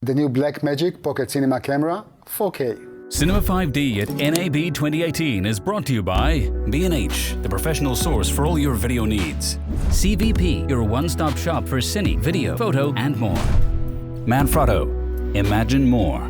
The new Blackmagic Pocket Cinema camera, 4K. Cinema 5D at NAB 2018 is brought to you by B&H, the professional source for all your video needs. CVP, your one-stop shop for cine, video, photo, and more. Manfrotto, imagine more.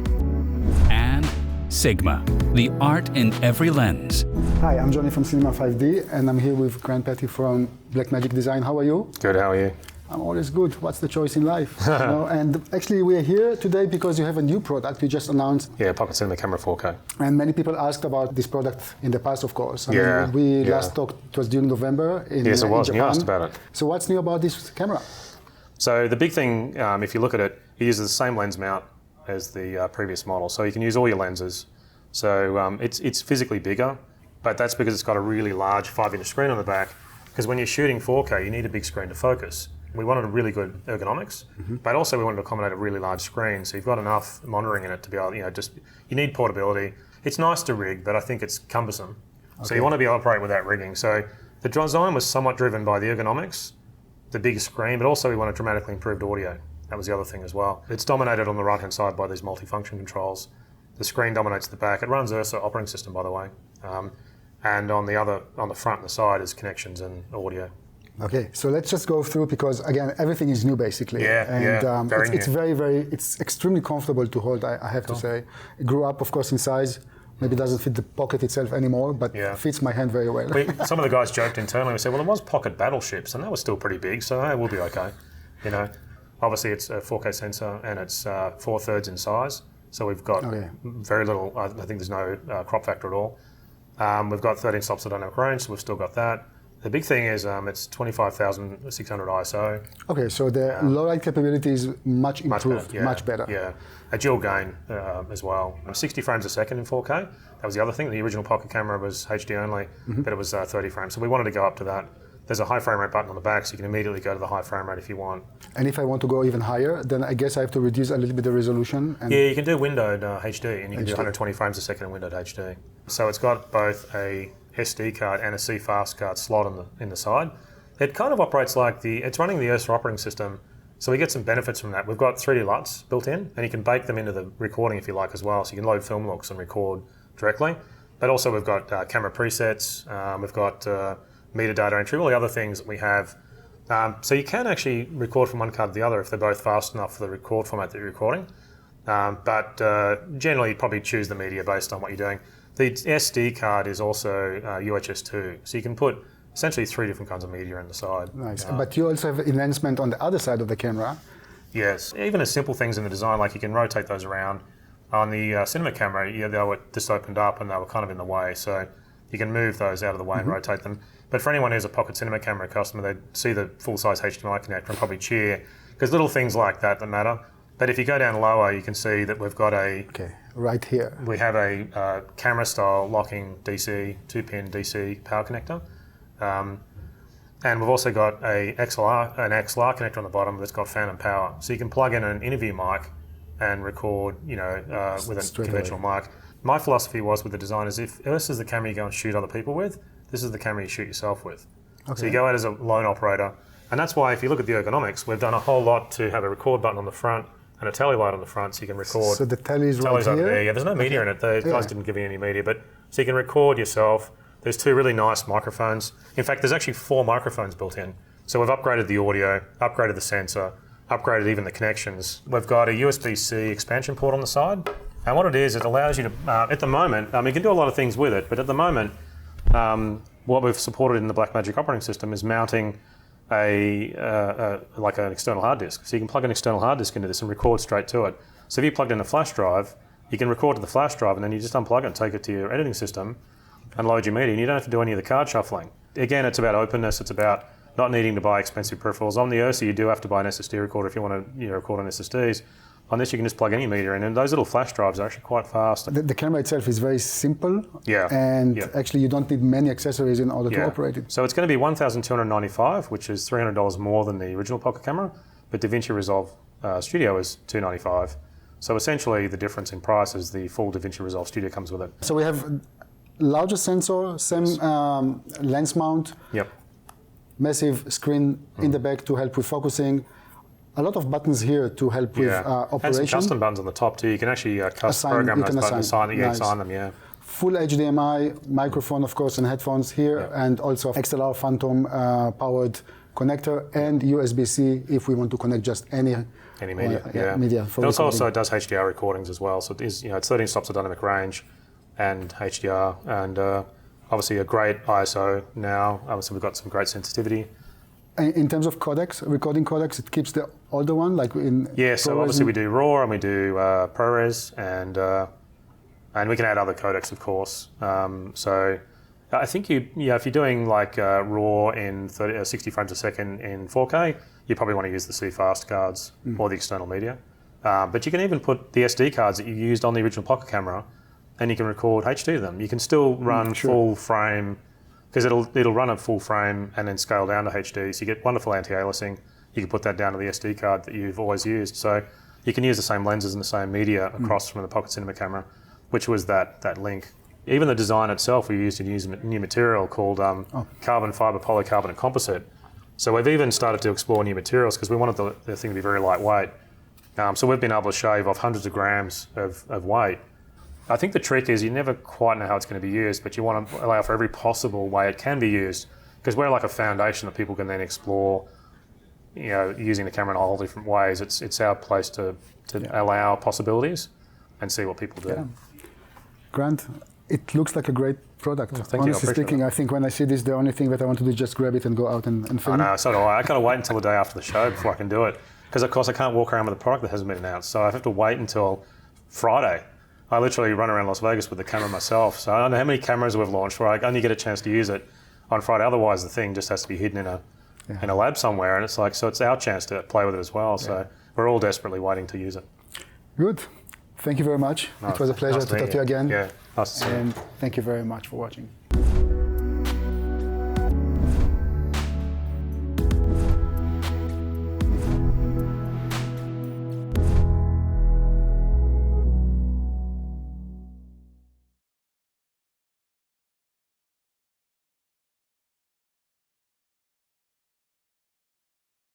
And Sigma, the art in every lens. Hi, I'm Johnny from Cinema 5D, and I'm here with Grant Petty from Blackmagic Design. How are you? Good, how are you? I'm always good. What's the choice in life? You know? And actually, we're here today because you have a new product you just announced. Yeah, Pocket Cinema Camera 4K. And many people asked about this product in the past, of course. I mean, we last talked, it was during November in Japan. Yes, it was, and you asked about it. So what's new about this camera? So the big thing, if you look at it, it uses the same lens mount as the previous model. So you can use all your lenses. So it's physically bigger, but that's because it's got a really large 5-inch screen on the back. Because when you're shooting 4K, you need a big screen to focus. We wanted a really good ergonomics, but also we wanted to accommodate a really large screen, so you've got enough monitoring in it to be able, you need portability. It's nice to rig, but I think it's cumbersome. Okay. So you want to be able to operate without rigging. So the design was somewhat driven by the ergonomics, the big screen, but also we wanted dramatically improved audio. That was the other thing as well. It's dominated on the right-hand side by these multifunction controls. The screen dominates the back. It runs Ursa operating system, by the way. And on the front and the side is connections and audio. Okay, so let's just go through because again, everything is new basically. It's extremely comfortable to hold, I have to say. It grew up, of course, in size. Maybe doesn't fit the pocket itself anymore, but fits my hand very well. Some of the guys joked internally, we said, well, it was pocket battleships, and that was still pretty big, so we'll be okay. You know, obviously it's a 4K sensor, and it's 4/3 in size, so we've got very little, I think there's no crop factor at all. We've got 13 stops of dynamic range, so we've still got that. The big thing is it's 25,600 ISO. Okay, so the low light capability is much improved, much better. Yeah, a dual gain as well. 60 frames a second in 4K. That was the other thing. The original Pocket camera was HD only, but it was 30 frames. So we wanted to go up to that. There's a high frame rate button on the back, so you can immediately go to the high frame rate if you want. And if I want to go even higher, then I guess I have to reduce a little bit the resolution. And yeah, you can do windowed HD, and you can do 120 frames a second in windowed HD. So it's got both a SD card and a CFast card slot in the side. It kind of operates like it's running the Ursa operating system, so we get some benefits from that. We've got 3D LUTs built in, and you can bake them into the recording if you like as well, so you can load film looks and record directly. But also we've got camera presets, we've got metadata entry, all the other things that we have. So you can actually record from one card to the other if they're both fast enough for the record format that you're recording. But generally you'd probably choose the media based on what you're doing. The SD card is also UHS-2, so you can put essentially 3 different kinds of media in the side. Nice, but you also have enhancement on the other side of the camera. Yes, even as simple things in the design, like you can rotate those around. On the cinema camera, they were just opened up and they were kind of in the way, so you can move those out of the way and rotate them. But for anyone who's a Pocket Cinema camera customer, they'd see the full-size HDMI connector and probably cheer, because little things like that matter. But if you go down lower, you can see that we've got right here. We have a camera-style locking DC, 2-pin DC power connector. And we've also got an XLR connector on the bottom that's got phantom power. So you can plug in an interview mic and record, with a conventional mic. My philosophy was with the design is if this is the camera you go and shoot other people with, this is the camera you shoot yourself with. Okay. So you go out as a lone operator. And that's why if you look at the ergonomics, we've done a whole lot to have a record button on the front and a telly light on the front, so you can record. So the telly's right over here? there. Yeah, there's no media in it. The guys didn't give you any media, but so you can record yourself. There's 2 really nice microphones. In fact, there's actually 4 microphones built in. So we've upgraded the audio, upgraded the sensor, upgraded even the connections. We've got a USB-C expansion port on the side. And what it is, it allows you to, at the moment, you can do a lot of things with it, but at the moment, what we've supported in the Blackmagic operating system is mounting like an external hard disk. So you can plug an external hard disk into this and record straight to it. So if you plugged in a flash drive, you can record to the flash drive and then you just unplug it and take it to your editing system and load your media, and you don't have to do any of the card shuffling. Again, it's about openness, it's about not needing to buy expensive peripherals. On the Ursa, you do have to buy an SSD recorder if you want to record on SSDs. On this, you can just plug any media in, and those little flash drives are actually quite fast. The camera itself is very simple, and actually you don't need many accessories in order to operate it. So it's going to be $1,295, which is $300 more than the original Pocket camera, but DaVinci Resolve Studio is $295. So essentially the difference in price is the full DaVinci Resolve Studio comes with it. So we have larger sensor, same lens mount, massive screen in the back to help with focusing, a lot of buttons here to help with operation. And some custom buttons on the top too. You can actually program those buttons, assign them, Full HDMI, microphone of course, and headphones here, and also XLR Phantom powered connector, and USB-C if we want to connect just any media. Media it also does HDR recordings as well. So it is, it's 13 stops of dynamic range and HDR, and obviously a great ISO now. Obviously we've got some great sensitivity. In terms of codecs, recording codecs, it keeps the older one, like in so obviously we do RAW and we do ProRes, and we can add other codecs, of course. So I think if you're doing like RAW in 60 frames a second in 4K, you probably want to use the CFast cards or the external media. But you can even put the SD cards that you used on the original Pocket camera, and you can record HD to them. You can still run full frame, because it'll run at full frame and then scale down to HD. So you get wonderful anti-aliasing. You can put that down to the SD card that you've always used. So you can use the same lenses and the same media across from the Pocket Cinema camera, which was that link. Even the design itself, we used to use a new material called carbon fiber, polycarbonate, and composite. So we've even started to explore new materials because we wanted the thing to be very lightweight. So we've been able to shave off hundreds of grams of weight. I think the trick is you never quite know how it's going to be used, but you want to allow for every possible way it can be used, because we're like a foundation that people can then explore, using the camera in a whole different ways. It's our place to allow possibilities and see what people do. Yeah. Grant, it looks like a great product. Thank you. Honestly speaking, I think when I see this, the only thing that I want to do is just grab it and go out and film. I know, so do I. I got to wait until the day after the show before I can do it, because of course I can't walk around with a product that hasn't been announced, so I have to wait until Friday. I literally run around Las Vegas with the camera myself, so I don't know how many cameras we've launched where I only get a chance to use it on Friday. Otherwise, the thing just has to be hidden in a lab somewhere, and it's our chance to play with it as well. So we're all desperately waiting to use it. Good. Thank you very much. It was a pleasure to talk to you again. Yeah, nice to see you. And thank you very much for watching.